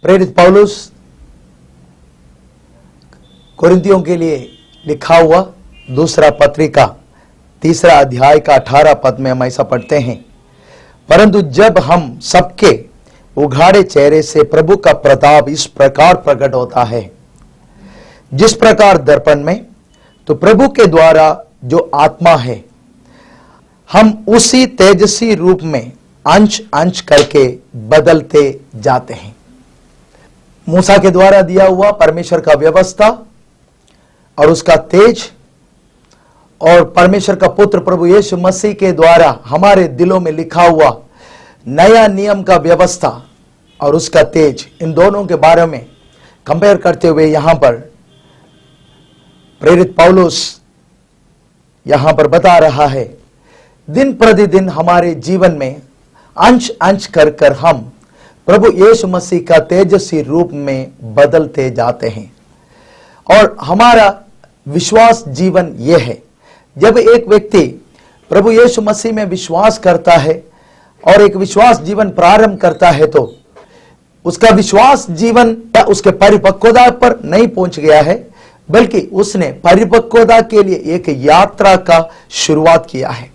प्रेरित पौलुस कोरिन्थियों के लिए लिखा हुआ दूसरा पत्रिका 3 अध्याय का 18 पद में हम ऐसा पढ़ते हैं, परंतु जब हम सबके उघाड़े चेहरे से प्रभु का प्रताप इस प्रकार प्रकट होता है, जिस प्रकार दर्पण में, तो प्रभु के द्वारा जो आत्मा है, हम उसी तेजस्वी रूप में अंश अंश करके बदलते जाते हैं। मूसा के द्वारा दिया हुआ परमेश्वर का व्यवस्था और उसका तेज, और परमेश्वर का पुत्र प्रभु यीशु मसीह के द्वारा हमारे दिलों में लिखा हुआ नया नियम का व्यवस्था और उसका तेज, इन दोनों के बारे में कंपेयर करते हुए यहां पर प्रेरित पौलुस यहां पर बता रहा है, दिन प्रतिदिन हमारे जीवन में अंश अंश कर कर हम प्रभु यीशु मसीह का तेजस्वी रूप में बदलते जाते हैं। और हमारा विश्वास जीवन यह है, जब एक व्यक्ति प्रभु यीशु मसीह में विश्वास करता है और एक विश्वास जीवन प्रारंभ करता है, तो उसका विश्वास जीवन उसके परिपक्वता पर नहीं पहुंच गया है, बल्कि उसने परिपक्वता के लिए एक यात्रा का शुरुआत किया है।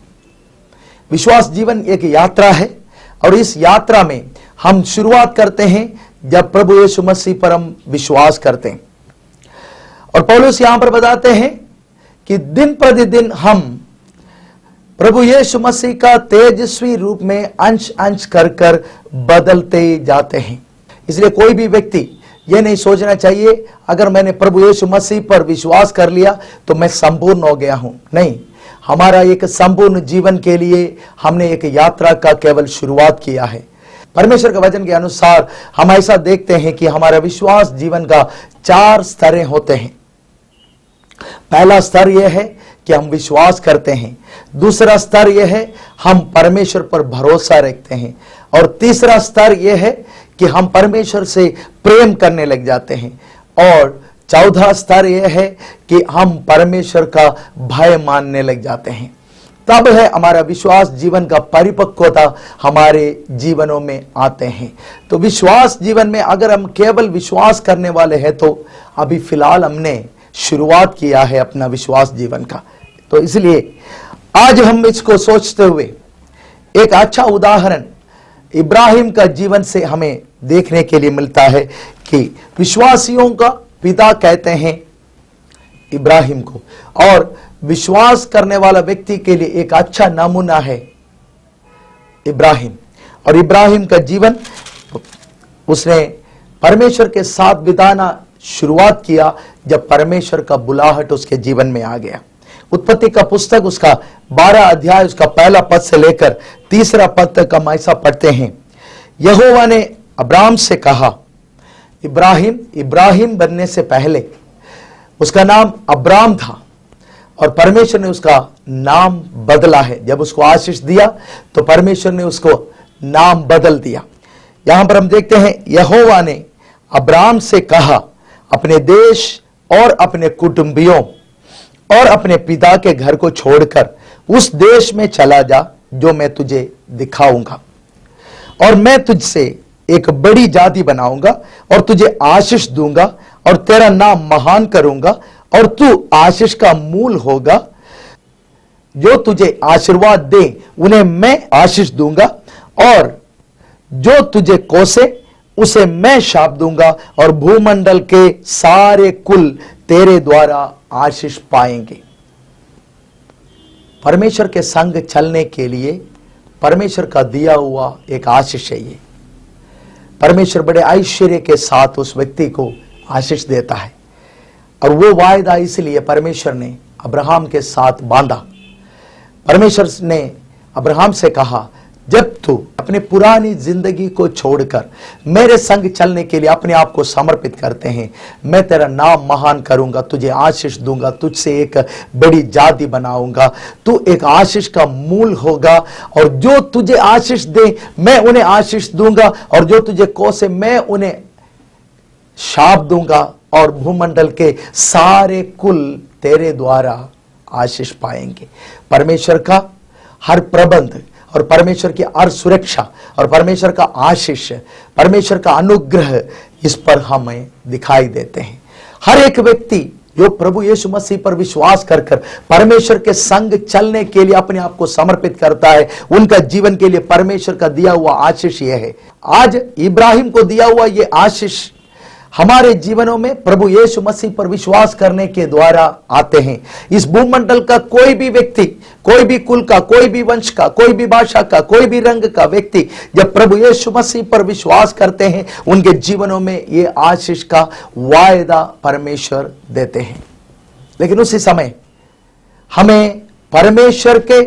विश्वास जीवन एक यात्रा है और इस यात्रा में हम शुरुआत करते हैं जब प्रभु यीशु मसीह पर हम विश्वास करते हैं। और पौलुस यहां पर बताते हैं कि दिन प्रतिदिन हम प्रभु यीशु मसीह का तेजस्वी रूप में अंश अंश कर कर बदलते जाते हैं। इसलिए कोई भी व्यक्ति यह नहीं सोचना चाहिए अगर मैंने प्रभु यीशु मसीह पर विश्वास कर लिया तो मैं संपूर्ण हो गया हूं। नहीं, हमारा एक संपूर्ण जीवन के लिए हमने एक यात्रा का केवल शुरुआत किया है। परमेश्वर के वचन के अनुसार हम ऐसा देखते हैं कि हमारा विश्वास जीवन का 4 स्तर होते हैं। पहला स्तर यह है कि हम विश्वास करते हैं, दूसरा स्तर यह है हम परमेश्वर पर भरोसा रखते हैं, और तीसरा स्तर यह है कि हम परमेश्वर से प्रेम करने लग जाते हैं, और चौथा स्तर यह है कि हम परमेश्वर का भय मानने लग जाते हैं। तब है हमारा विश्वास जीवन का परिपक्वता हमारे जीवनों में आते हैं। तो विश्वास जीवन में अगर हम केवल विश्वास करने वाले हैं तो अभी फिलहाल हमने शुरुआत किया है अपना विश्वास जीवन का। तो इसलिए आज हम इसको सोचते हुए एक अच्छा उदाहरण इब्राहिम का जीवन से हमें देखने के लिए मिलता है कि विश्वासियों का पिता कहते हैं इब्राहिम को, और विश्वास करने वाला व्यक्ति के लिए एक अच्छा नमूना है इब्राहिम। और इब्राहिम का जीवन उसने परमेश्वर के साथ बिताना शुरुआत किया जब परमेश्वर का बुलाहट उसके जीवन में आ गया। उत्पत्ति का पुस्तक उसका 12 अध्याय उसका पहला पद से लेकर 3 पद तक हम ऐसा पढ़ते हैं, यहोवा ने अब्राम से कहा, इब्राहिम बनने से पहले उसका नाम अब्राम था और परमेश्वर ने उसका नाम बदला है। जब उसको आशीष दिया तो परमेश्वर ने उसको नाम बदल दिया। यहां पर हम देखते हैं, यहोवा ने अब्राम से कहा, अपने देश और अपने कुटुंबियों और अपने पिता के घर को छोड़कर उस देश में चला जा जो मैं तुझे दिखाऊंगा, और मैं तुझसे एक बड़ी जाति बनाऊंगा और तुझे आशीष दूंगा और तेरा नाम महान करूंगा और तू आशीष का मूल होगा। जो तुझे आशीर्वाद दे उन्हें मैं आशीष दूंगा, और जो तुझे कोसे उसे मैं शाप दूंगा, और भूमंडल के सारे कुल तेरे द्वारा आशीष पाएंगे। परमेश्वर के संग चलने के लिए परमेश्वर का दिया हुआ एक आशीष है ये। परमेश्वर बड़े ऐश्वर्य के साथ उस व्यक्ति को आशीष देता है, और वो वायदा इसलिए परमेश्वर ने अब्राहम के साथ बांधा। परमेश्वर ने अब्राहम से कहा, जब तू अपने पुरानी जिंदगी को छोड़कर मेरे संग चलने के लिए अपने आप को समर्पित करते हैं, मैं तेरा नाम महान करूंगा, तुझे आशीष दूंगा, तुझसे एक बड़ी जाति बनाऊंगा, तू एक आशीष का मूल होगा, और जो तुझे आशीष दे मैं उन्हें आशीष दूंगा, और जो तुझे कोसे मैं उन्हें शाप दूंगा, और भूमंडल के सारे कुल तेरे द्वारा आशीष पाएंगे। परमेश्वर का हर प्रबंध और परमेश्वर की हर सुरक्षा और परमेश्वर का आशीष, परमेश्वर का अनुग्रह, इस पर हमें दिखाई देते हैं। हर एक व्यक्ति जो प्रभु यीशु मसीह पर विश्वास कर परमेश्वर के संग चलने के लिए अपने आप को समर्पित करता है, उनका जीवन के लिए परमेश्वर का दिया हुआ आशीष यह है। आज इब्राहिम को दिया हुआ यह आशीष हमारे जीवनों में प्रभु यीशु मसीह पर विश्वास करने के द्वारा आते हैं। इस भूमंडल का कोई भी व्यक्ति, कोई भी कुल का, कोई भी वंश का, कोई भी भाषा का, कोई भी रंग का व्यक्ति जब प्रभु यीशु मसीह पर विश्वास करते हैं, उनके जीवनों में ये आशीष का वायदा परमेश्वर देते हैं। लेकिन उसी समय हमें परमेश्वर के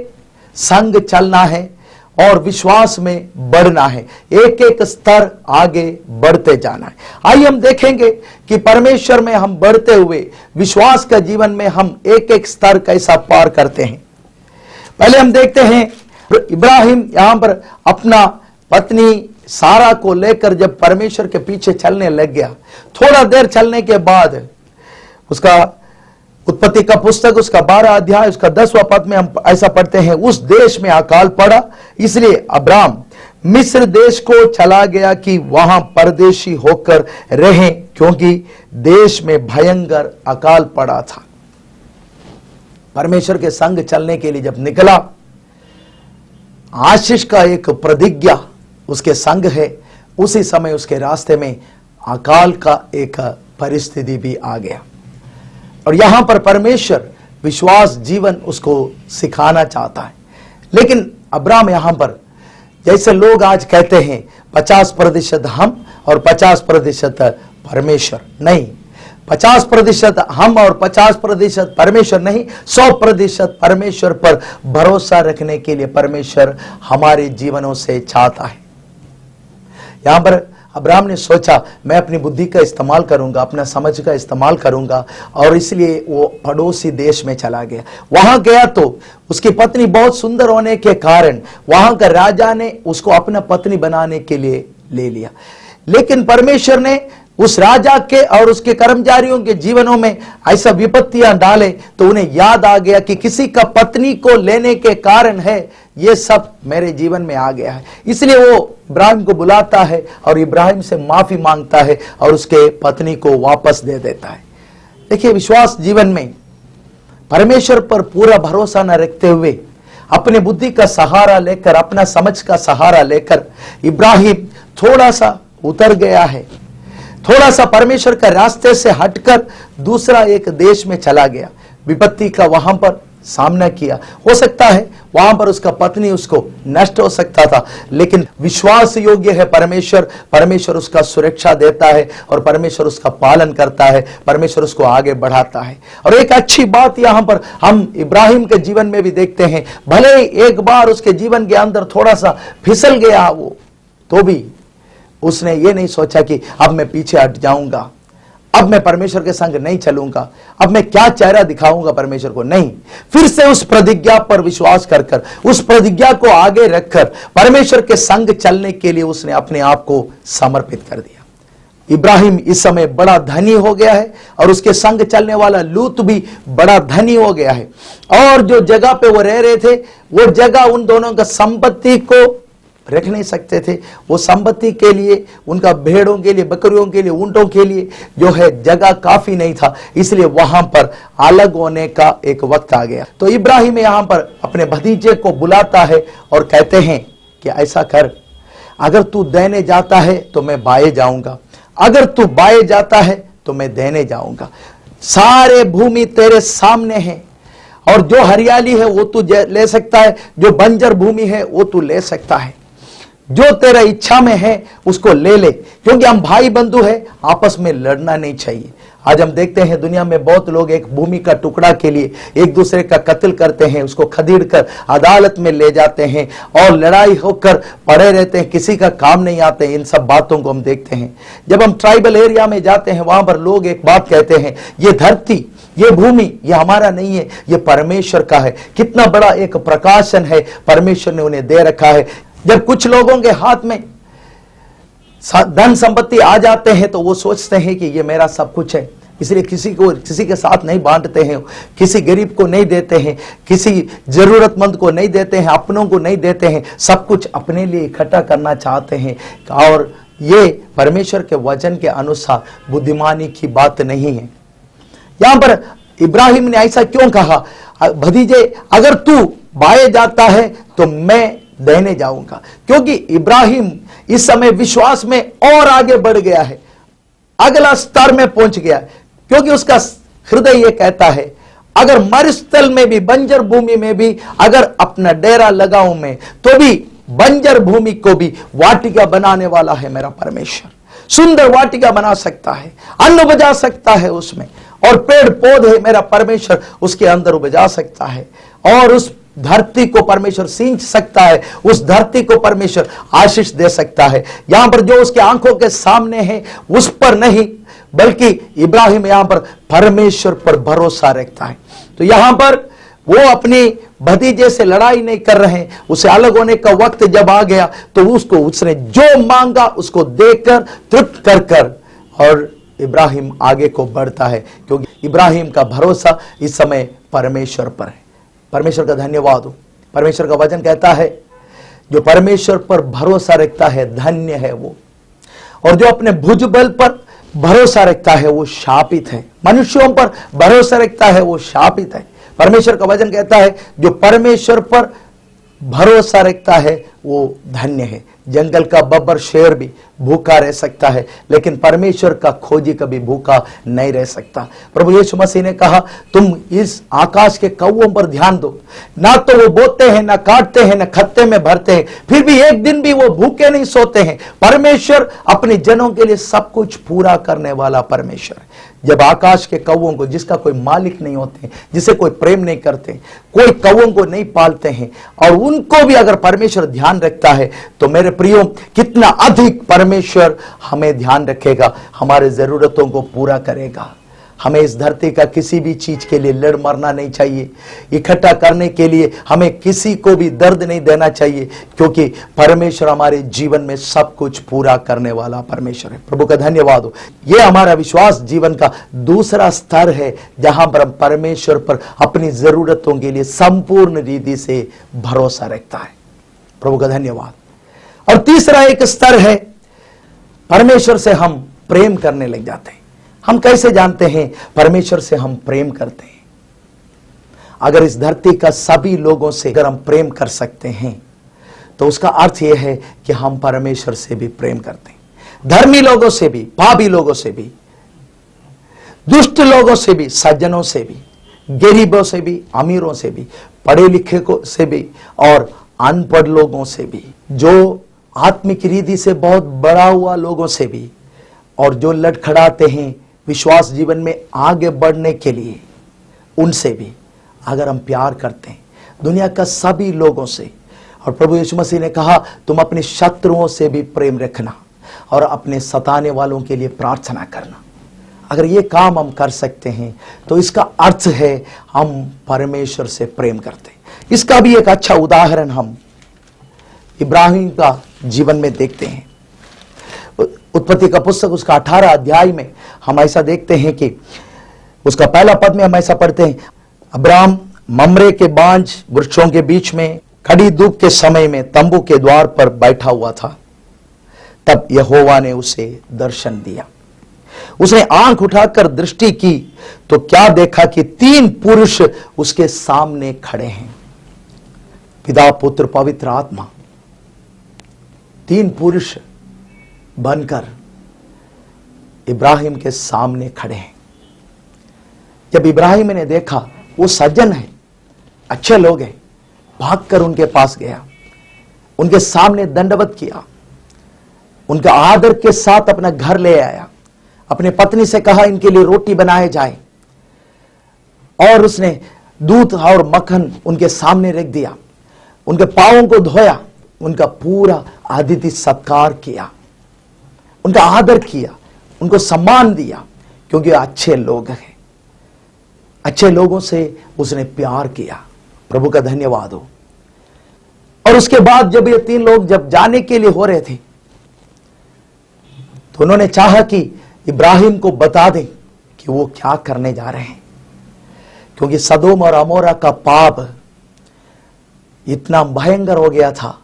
संग चलना है और विश्वास में बढ़ना है, एक एक स्तर आगे बढ़ते जाना है। आइए हम देखेंगे कि परमेश्वर में हम बढ़ते हुए विश्वास का जीवन में हम एक एक स्तर कैसा पार करते हैं। पहले हम देखते हैं इब्राहिम यहां पर अपना पत्नी सारा को लेकर जब परमेश्वर के पीछे चलने लग गया, थोड़ा देर चलने के बाद उसका उत्पत्ति का पुस्तक उसका 12 अध्याय उसका 10वां पद में हम ऐसा पढ़ते हैं, उस देश में अकाल पड़ा, इसलिए अब्राम मिस्र देश को चला गया कि वहां परदेशी होकर रहे, क्योंकि देश में भयंकर अकाल पड़ा था। परमेश्वर के संग चलने के लिए जब निकला, आशीष का एक प्रतिज्ञा उसके संग है, उसी समय उसके रास्ते में अकाल का एक परिस्थिति भी आ गया। और यहां पर परमेश्वर विश्वास जीवन उसको सिखाना चाहता है। लेकिन अब्राम यहां पर जैसे लोग आज कहते हैं 50% हम और 50% परमेश्वर, नहीं, 50% हम और 50% परमेश्वर नहीं, 100% परमेश्वर पर भरोसा रखने के लिए परमेश्वर हमारे जीवनों से चाहता है। यहां पर अब्राहम ने सोचा मैं अपनी बुद्धि का इस्तेमाल करूंगा, अपना समझ का इस्तेमाल करूंगा, और इसलिए वो पड़ोसी देश में चला गया। वहां गया तो उसकी पत्नी बहुत सुंदर होने के कारण वहां का राजा ने उसको अपना पत्नी बनाने के लिए ले लिया। लेकिन परमेश्वर ने उस राजा के और उसके कर्मचारियों के जीवनों में ऐसा विपत्तियां डाले तो उन्हें याद आ गया कि किसी का पत्नी को लेने के कारण है ये सब मेरे जीवन में आ गया है। इसलिए वो इब्राहिम को बुलाता है और इब्राहिम से माफी मांगता है और उसके पत्नी को वापस दे देता है। देखिए, विश्वास जीवन में परमेश्वर पर पूरा भरोसा न रखते हुए अपनी बुद्धि का सहारा लेकर, अपना समझ का सहारा लेकर इब्राहिम थोड़ा सा उतर गया है, थोड़ा सा परमेश्वर का रास्ते से हटकर दूसरा एक देश में चला गया, विपत्ति का वहां पर सामना किया। हो सकता है वहां पर उसका पत्नी उसको नष्ट हो सकता था, लेकिन विश्वास योग्य है परमेश्वर, परमेश्वर उसका सुरक्षा देता है और परमेश्वर उसका पालन करता है, परमेश्वर उसको आगे बढ़ाता है। और एक अच्छी बात यहां पर हम इब्राहिम के जीवन में भी देखते हैं, भले एक बार उसके जीवन के अंदर थोड़ा सा फिसल गया वो, तो भी उसने ये नहीं सोचा कि अब मैं पीछे हट जाऊंगा, अब मैं परमेश्वर के संग नहीं चलूंगा, अब मैं क्या चेहरा दिखाऊंगा परमेश्वर को। नहीं, फिर से उस प्रतिज्ञा पर विश्वास कर उस प्रतिज्ञा को आगे रखकर परमेश्वर के संग चलने के लिए उसने अपने आप को समर्पित कर दिया। इब्राहिम इस समय बड़ा धनी हो गया है और उसके संग चलने वाला लूत भी बड़ा धनी हो गया है। और जो जगह पे वो रह रहे थे, वो जगह उन दोनों का संपत्ति को रख नहीं सकते थे। वो संपत्ति के लिए, उनका भेड़ों के लिए, बकरियों के लिए, ऊंटों के लिए जो है जगह काफी नहीं था, इसलिए वहां पर अलग होने का एक वक्त आ गया। तो इब्राहिम यहां पर अपने भतीजे को बुलाता है और कहते हैं कि ऐसा कर, अगर तू देने जाता है तो मैं बाएं जाऊंगा, अगर तू बाएं जाता है तो मैं देने जाऊंगा। सारे भूमि तेरे सामने है और जो हरियाली है वो तू ले सकता है, जो बंजर भूमि है वो तू ले सकता है, जो तेरा इच्छा में है उसको ले ले, क्योंकि हम भाई बंधु हैं, आपस में लड़ना नहीं चाहिए। आज हम देखते हैं दुनिया में बहुत लोग एक भूमि का टुकड़ा के लिए एक दूसरे का कत्ल करते हैं, उसको खदेड़ कर अदालत में ले जाते हैं और लड़ाई होकर पड़े रहते हैं, किसी का काम नहीं आते। इन सब बातों को हम देखते हैं। जब हम ट्राइबल एरिया में जाते हैं, वहां पर लोग एक बात कहते हैं, ये धरती, ये भूमि, ये हमारा नहीं है, ये परमेश्वर का है। कितना बड़ा एक प्रकाशन है परमेश्वर ने उन्हें दे रखा है। जब कुछ लोगों के हाथ में धन संपत्ति आ जाते हैं तो वो सोचते हैं कि ये मेरा सब कुछ है, इसलिए किसी के साथ नहीं बांटते हैं, किसी गरीब को नहीं देते हैं, किसी जरूरतमंद को नहीं देते हैं, अपनों को नहीं देते हैं, सब कुछ अपने लिए इकट्ठा करना चाहते हैं। और ये परमेश्वर के वचन के अनुसार बुद्धिमानी की बात नहीं है। यहां पर इब्राहिम ने ऐसा क्यों कहा, भतीजे अगर तू बाएं जाता है तो मैं दाहिने जाऊंगा, क्योंकि इब्राहिम इस समय विश्वास में और आगे बढ़ गया है, अगला स्तर में पहुंच गया, क्योंकि उसका हृदय यह कहता है अगर मरुस्थल में भी, बंजर भूमि में भी अगर अपना डेरा लगाऊं मैं, तो भी बंजर भूमि को भी वाटिका बनाने वाला है मेरा परमेश्वर। सुंदर वाटिका बना सकता है, अन्न उपजा सकता है उसमें, और पेड़ पौधे मेरा परमेश्वर उसके अंदर उपजा सकता है, और उस धरती को परमेश्वर सींच सकता है, उस धरती को परमेश्वर आशीष दे सकता है। यहां पर जो उसके आंखों के सामने है उस पर नहीं, बल्कि इब्राहिम यहां पर परमेश्वर पर भरोसा रखता है। तो यहां पर वो अपनी भतीजे से लड़ाई नहीं कर रहे हैं, उसे अलग होने का वक्त जब आ गया तो उसने जो मांगा उसको देकर तृप्त कर कर और इब्राहिम आगे को बढ़ता है, क्योंकि इब्राहिम का भरोसा इस समय परमेश्वर पर है। परमेश्वर का धन्यवाद हो। परमेश्वर का वचन कहता है जो परमेश्वर पर भरोसा रखता है धन्य है वो, और जो अपने भुजबल पर भरोसा रखता है वो शापित है। मनुष्यों पर भरोसा रखता है वो शापित है। परमेश्वर का वचन कहता है जो परमेश्वर पर भरोसा रखता है वो धन्य है। जंगल का बब्बर शेर भी भूखा रह सकता है, लेकिन परमेश्वर का खोजी कभी भूखा नहीं रह सकता। प्रभु यीशु मसीह ने कहा तुम इस आकाश के कौवों पर ध्यान दो, ना तो वो बोते हैं, ना काटते हैं, ना खत्ते में भरते हैं, फिर भी एक दिन भी वो भूखे नहीं सोते हैं। परमेश्वर अपने जनों के लिए सब कुछ पूरा करने वाला परमेश्वर है। जब आकाश के कौवों को, जिसका कोई मालिक नहीं होते, जिसे कोई प्रेम नहीं करते, कोई कौवों को नहीं पालते हैं, और उनको भी अगर परमेश्वर ध्यान रखता है, तो मेरे प्रियो कितना अधिक परमेश्वर हमें ध्यान रखेगा, हमारे जरूरतों को पूरा करेगा। हमें इस धरती का किसी भी चीज के लिए लड़ मरना नहीं चाहिए, इकट्ठा करने के लिए हमें किसी को भी दर्द नहीं देना चाहिए, क्योंकि परमेश्वर हमारे जीवन में सब कुछ पूरा करने वाला परमेश्वर है। प्रभु का धन्यवाद हो। यह हमारा विश्वास जीवन का दूसरा स्तर है, जहां पर हम परमेश्वर पर अपनी जरूरतों के लिए संपूर्ण रीति से भरोसा रखता है। प्रभु का धन्यवाद। और तीसरा एक स्तर है, परमेश्वर से हम प्रेम करने लग जाते हैं। हम कैसे जानते हैं परमेश्वर से हम प्रेम करते हैं? अगर इस धरती का सभी लोगों से अगर हम प्रेम कर सकते हैं, तो उसका अर्थ यह है कि हम परमेश्वर से भी प्रेम करते हैं। धर्मी लोगों से भी, पापी लोगों से भी, दुष्ट लोगों से भी, सज्जनों से भी, गरीबों से भी, अमीरों से भी, पढ़े लिखे को से भी, और अनपढ़ लोगों से भी, जो आत्मिक रीति से बहुत बड़ा हुआ लोगों से भी, और जो लड़खड़ाते हैं विश्वास जीवन में आगे बढ़ने के लिए, उनसे भी अगर हम प्यार करते हैं, दुनिया का सभी लोगों से। और प्रभु यीशु मसीह ने कहा तुम अपने शत्रुओं से भी प्रेम रखना और अपने सताने वालों के लिए प्रार्थना करना। अगर ये काम हम कर सकते हैं तो इसका अर्थ है हम परमेश्वर से प्रेम करते हैं। इसका भी एक अच्छा उदाहरण हम इब्राहिम का जीवन में देखते हैं। उत्पत्ति का पुस्तक उसका 18 अध्याय में हम ऐसा देखते हैं कि उसका पहला पद में हम ऐसा पढ़ते हैं, अब्राम ममरे के बांज वृक्षों के बीच में कड़ी धूप के समय में तंबू के द्वार पर बैठा हुआ था। तब यहोवा ने उसे दर्शन दिया। उसने आंख उठाकर दृष्टि की तो क्या देखा कि 3 पुरुष उसके सामने खड़े हैं, पिता पुत्र पवित्र आत्मा। 3 पुरुष बनकर इब्राहिम के सामने खड़े हैं। जब इब्राहिम ने देखा वो सज्जन है, अच्छे लोग हैं, भागकर उनके पास गया, उनके सामने दंडवत किया, उनका आदर के साथ अपना घर ले आया, अपनी पत्नी से कहा इनके लिए रोटी बनाए जाए, और उसने दूध और मक्खन उनके सामने रख दिया, उनके पांवों को धोया, उनका पूरा आतिथ्य सत्कार किया, उनका आदर किया, उनको सम्मान दिया, क्योंकि अच्छे लोग हैं। अच्छे लोगों से उसने प्यार किया। प्रभु का धन्यवाद हो। और उसके बाद जब ये 3 लोग जब जाने के लिए हो रहे थे, तो उन्होंने चाहा कि इब्राहिम को बता दें कि वो क्या करने जा रहे हैं, क्योंकि सदोम और अमोरा का पाप इतना भयंकर हो गया था,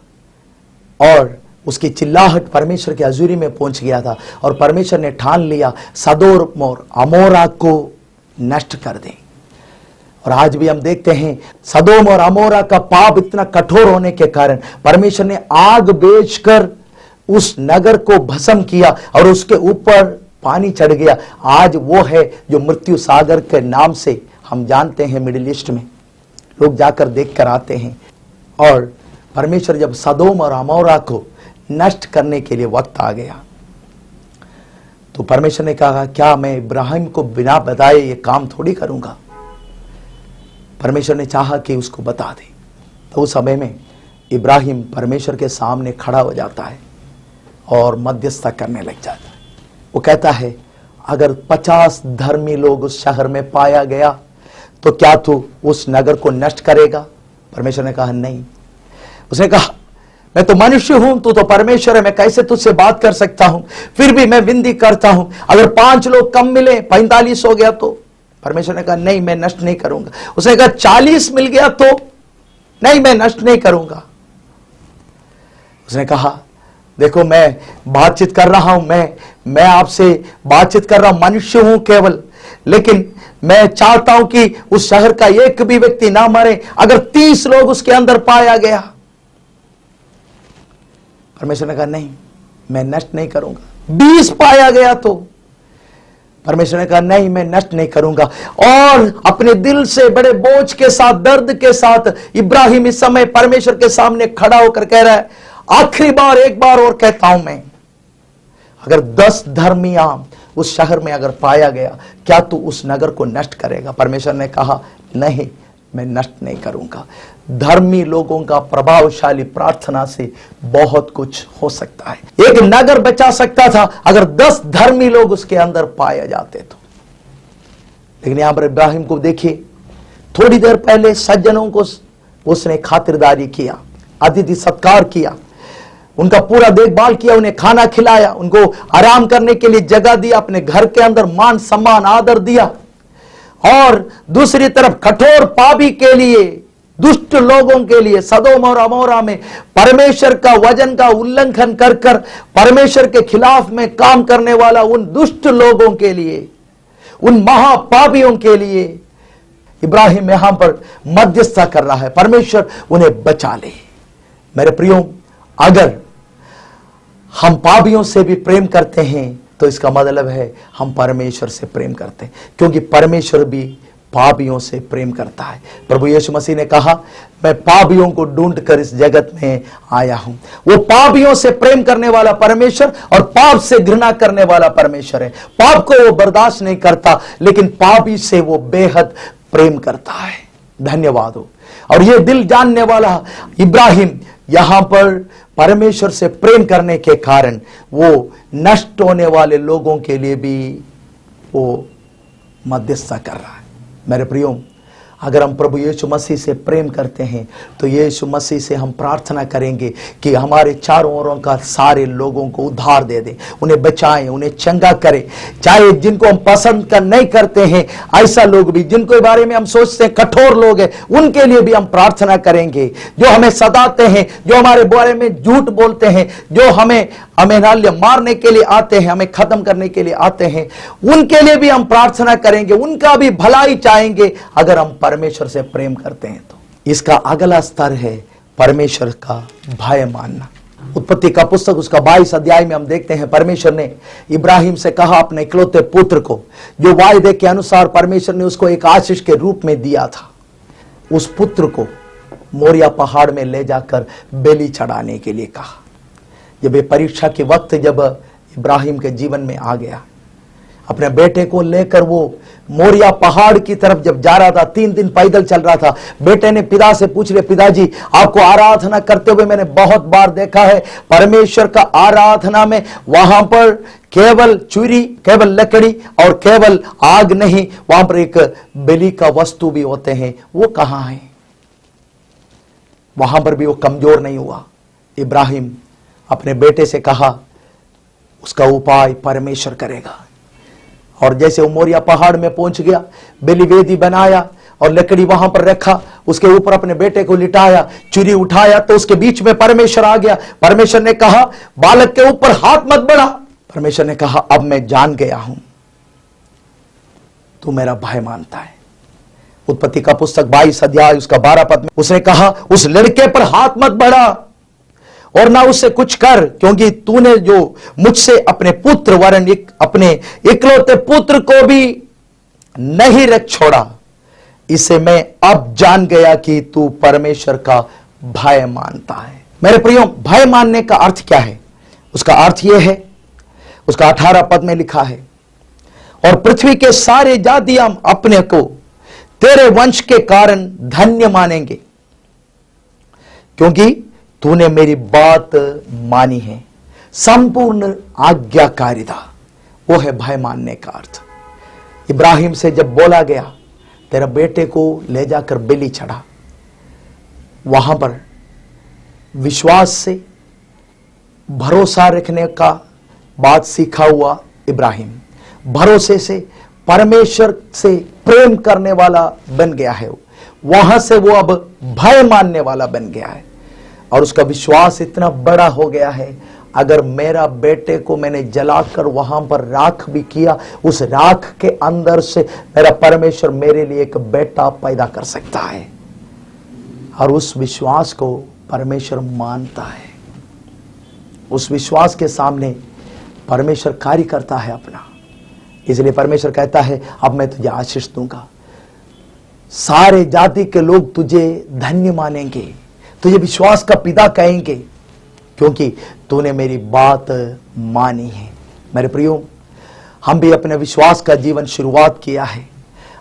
और उसकी चिल्लाहट परमेश्वर की हजूरी में पहुंच गया था और परमेश्वर ने ठान लिया सदोम और अमोरा को नष्ट कर दे। और आज भी हम देखते हैं सदोम और अमोरा का पाप इतना कठोर होने के कारण परमेश्वर ने आग भेजकर उस नगर को भस्म किया और उसके ऊपर पानी चढ़ गया। आज वो है जो मृत्यु सागर के नाम से हम जानते हैं, मिडिल ईस्ट में लोग जाकर देख कर आते हैं। और परमेश्वर जब सदोम और अमोरा को नष्ट करने के लिए वक्त आ गया तो परमेश्वर ने कहा, क्या मैं इब्राहिम को बिना बताए ये काम थोड़ी करूंगा। परमेश्वर ने चाहा कि उसको बता दे। तो उस समय में इब्राहिम परमेश्वर के सामने खड़ा हो जाता है और मध्यस्थता करने लग जाता है। वो कहता है, अगर 50 धर्मी लोग उस शहर में पाया गया तो क्या तू उस नगर को नष्ट करेगा। परमेश्वर ने कहा नहीं। उसने कहा, मैं तो मनुष्य हूं, तू तो परमेश्वर है, मैं कैसे तुझसे बात कर सकता हूं। फिर भी मैं विनती करता हूं, अगर 5 लोग कम मिले, 45 हो गया तो। परमेश्वर ने कहा नहीं, मैं नष्ट नहीं करूंगा। उसने कहा 40 मिल गया तो नहीं, मैं नष्ट नहीं करूंगा। उसने कहा, देखो मैं बातचीत कर रहा हूं, मैं आपसे बातचीत कर रहा हूं, मनुष्य हूं केवल, लेकिन मैं चाहता हूं कि उस शहर का एक भी व्यक्ति ना मरे। अगर 30 लोग उसके अंदर पाया गया। परमेश्वर ने कहा नहीं, मैं नष्ट नहीं करूंगा। 20 पाया गया तो। परमेश्वर ने कहा नहीं, मैं नष्ट नहीं करूंगा। और अपने दिल से बड़े बोझ के साथ, दर्द के साथ इब्राहिम इस समय परमेश्वर के सामने खड़ा होकर कह रहा है, आखिरी बार, एक बार और कहता हूं मैं, अगर 10 धर्मियां उस शहर में अगर पाया गया, क्या तू उस नगर को नष्ट करेगा। परमेश्वर ने कहा नहीं, मैं नष्ट नहीं करूंगा। धर्मी लोगों का प्रभावशाली प्रार्थना से बहुत कुछ हो सकता है। एक नगर बचा सकता था अगर 10 धर्मी लोग उसके अंदर पाए जाते तो। लेकिन यहां पर इब्राहिम को देखिए, थोड़ी देर पहले सज्जनों को उसने खातिरदारी किया, अतिथि सत्कार किया, उनका पूरा देखभाल किया, उन्हें खाना खिलाया, उनको आराम करने के लिए जगह दिया, अपने घर के अंदर मान सम्मान आदर दिया। और दूसरी तरफ कठोर पापी के लिए, दुष्ट लोगों के लिए, सदोम और अमोरा में परमेश्वर का वचन का उल्लंघन कर कर परमेश्वर के खिलाफ में काम करने वाला उन दुष्ट लोगों के लिए, उन महापापियों के लिए इब्राहिम यहां पर मध्यस्थता कर रहा है, परमेश्वर उन्हें बचा ले। मेरे प्रियो, अगर हम पापियों से भी प्रेम करते हैं तो इसका मतलब है हम परमेश्वर से प्रेम करते हैं, क्योंकि परमेश्वर भी पापियों से प्रेम करता है। प्रभु यीशु मसीह ने कहा, मैं पापियों को ढूंढकर इस जगत में आया हूं। वो पापियों से प्रेम करने वाला परमेश्वर और पाप से घृणा करने वाला परमेश्वर है। पाप को वो बर्दाश्त नहीं करता, लेकिन पापी से वो बेहद प्रेम करता है। धन्यवाद हो। और ये दिल जानने वाला इब्राहिम यहां पर परमेश्वर से प्रेम करने के कारण वो नष्ट होने वाले लोगों के लिए भी वो मध्यस्थता कर रहा है। मेरे प्रियो, अगर हम प्रभु यीशु मसीह से प्रेम करते हैं तो यीशु मसीह से हम प्रार्थना करेंगे कि हमारे चारों ओरों का सारे लोगों को उद्धार दे दे, उन्हें बचाएं, उन्हें चंगा करे। चाहे जिनको हम पसंद कर नहीं करते हैं, ऐसा लोग भी जिनको बारे में हम सोचते हैं कठोर लोग हैं, उनके लिए भी हम प्रार्थना करेंगे। जो हमें सताते हैं, जो हमारे बारे में झूठ बोलते हैं, जो हमें मारने के लिए आते हैं, हमें खत्म करने के लिए आते हैं, उनके लिए भी हम प्रार्थना करेंगे, उनका भी भलाई चाहेंगे अगर हम परमेश्वर से प्रेम करते हैं तो। इसका अगला स्तर है परमेश्वर का भय मानना। उत्पत्ति का पुस्तक उसका 22 अध्याय में हम देखते हैं, परमेश्वर ने इब्राहिम से कहा अपने इकलौते पुत्र को, जो वायदे के अनुसार परमेश्वर ने उसको एक आशीष के रूप में दिया था, उस पुत्र को मोरिया पहाड़ में ले जाकर बलि चढ़ाने के लिए कहा। जब ये परीक्षा के वक्त जब इब्राहिम के जीवन में आ गया, अपने बेटे को लेकर वो मोरिया पहाड़ की तरफ जब जा रहा था, 3 दिन पैदल चल रहा था, बेटे ने पिता से पूछ लिया, पिताजी आपको आराधना करते हुए मैंने बहुत बार देखा है, परमेश्वर का आराधना में वहां पर केवल चूरी, केवल लकड़ी और केवल आग नहीं, वहां पर एक बलि का वस्तु भी होते हैं, वो कहां है। वहां पर भी वो कमजोर नहीं हुआ। इब्राहिम अपने बेटे से कहा उसका उपाय परमेश्वर करेगा। और जैसे वो मोरिया पहाड़ में पहुंच गया, बलिवेदी बनाया और लकड़ी वहां पर रखा, उसके ऊपर अपने बेटे को लिटाया, चुरी उठाया तो उसके बीच में परमेश्वर आ गया। परमेश्वर ने कहा बालक के ऊपर हाथ मत बढ़ा। परमेश्वर ने कहा अब मैं जान गया हूं तू मेरा भाई मानता है। उत्पत्ति का पुस्तक 22 अध्याय उसका 12 पद में उसने कहा उस लड़के पर हाथ मत बढ़ा और ना उससे कुछ कर, क्योंकि तूने जो मुझसे अपने पुत्र वरन अपने इकलौते पुत्र को भी नहीं रख छोड़ा, इसे मैं अब जान गया कि तू परमेश्वर का भय मानता है। मेरे प्रियो, भय मानने का अर्थ क्या है? उसका अर्थ यह है, उसका 18 पद में लिखा है, और पृथ्वी के सारे जातियां अपने को तेरे वंश के कारण धन्य मानेंगे, क्योंकि तूने मेरी बात मानी है। संपूर्ण आज्ञाकारिता, वो है भय मानने का अर्थ। इब्राहिम से जब बोला गया तेरा बेटे को ले जाकर बलि चढ़ा, वहां पर विश्वास से भरोसा रखने का बात सीखा हुआ इब्राहिम भरोसे से परमेश्वर से प्रेम करने वाला बन गया है। वहां से वो अब भय मानने वाला बन गया है और उसका विश्वास इतना बड़ा हो गया है, अगर मेरा बेटे को मैंने जलाकर वहां पर राख भी किया, उस राख के अंदर से मेरा परमेश्वर मेरे लिए एक बेटा पैदा कर सकता है। और उस विश्वास को परमेश्वर मानता है। उस विश्वास के सामने परमेश्वर कार्य करता है अपना। इसलिए परमेश्वर कहता है अब मैं तुझे आशीष दूंगा, सारे जाति के लोग तुझे धन्य मानेंगे, तुझे विश्वास का पिता कहेंगे, क्योंकि तूने मेरी बात मानी है। मेरे प्रियो, हम भी अपने विश्वास का जीवन शुरुआत किया है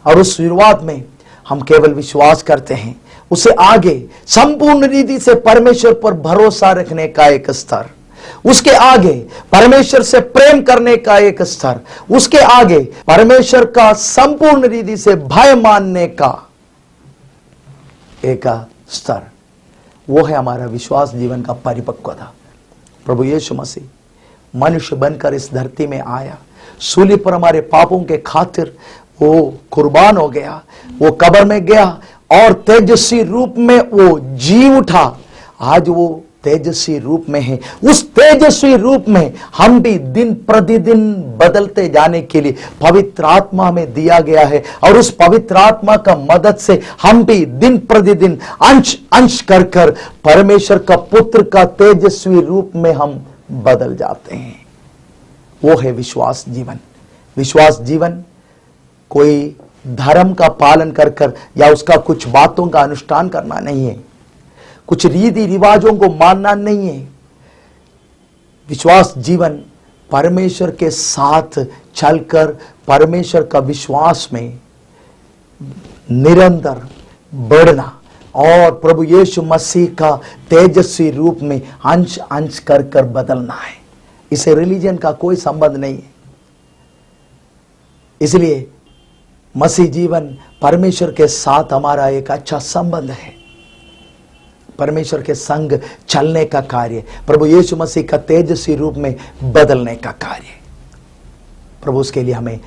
और उस शुरुआत में हम केवल विश्वास करते हैं, उसे आगे संपूर्ण रीति से परमेश्वर पर भरोसा रखने का एक स्तर, उसके आगे परमेश्वर से प्रेम करने का एक स्तर, उसके आगे परमेश्वर का संपूर्ण रीति से भय मानने का एक स्तर, वो है हमारा विश्वास जीवन का परिपक्वता। प्रभु यीशु मसीह मनुष्य बनकर इस धरती में आया, सूली पर हमारे पापों के खातिर वो कुर्बान हो गया, वो कब्र में गया और तेजस्वी रूप में वो जी उठा। आज वो तेजस्वी रूप में है। उस तेजस्वी रूप में हम भी दिन प्रतिदिन बदलते जाने के लिए पवित्र आत्मा में दिया गया है और उस पवित्र आत्मा का मदद से हम भी दिन प्रतिदिन अंश अंश कर कर परमेश्वर का पुत्र का तेजस्वी रूप में हम बदल जाते हैं। वो है विश्वास जीवन। विश्वास जीवन कोई धर्म का पालन कर कर या उसका कुछ बातों का अनुष्ठान करना नहीं है, कुछ रीति रिवाजों को मानना नहीं है। विश्वास जीवन परमेश्वर के साथ चलकर परमेश्वर का विश्वास में निरंतर बढ़ना और प्रभु यीशु मसीह का तेजस्वी रूप में अंश अंश कर कर बदलना है। इसे रिलीजन का कोई संबंध नहीं है। इसलिए मसीह जीवन परमेश्वर के साथ हमारा एक अच्छा संबंध है। परमेश्वर के संग चलने का कार्य, प्रभु यीशु मसीह का तेजस्वी रूप में बदलने का कार्य। प्रभु उसके लिए हमें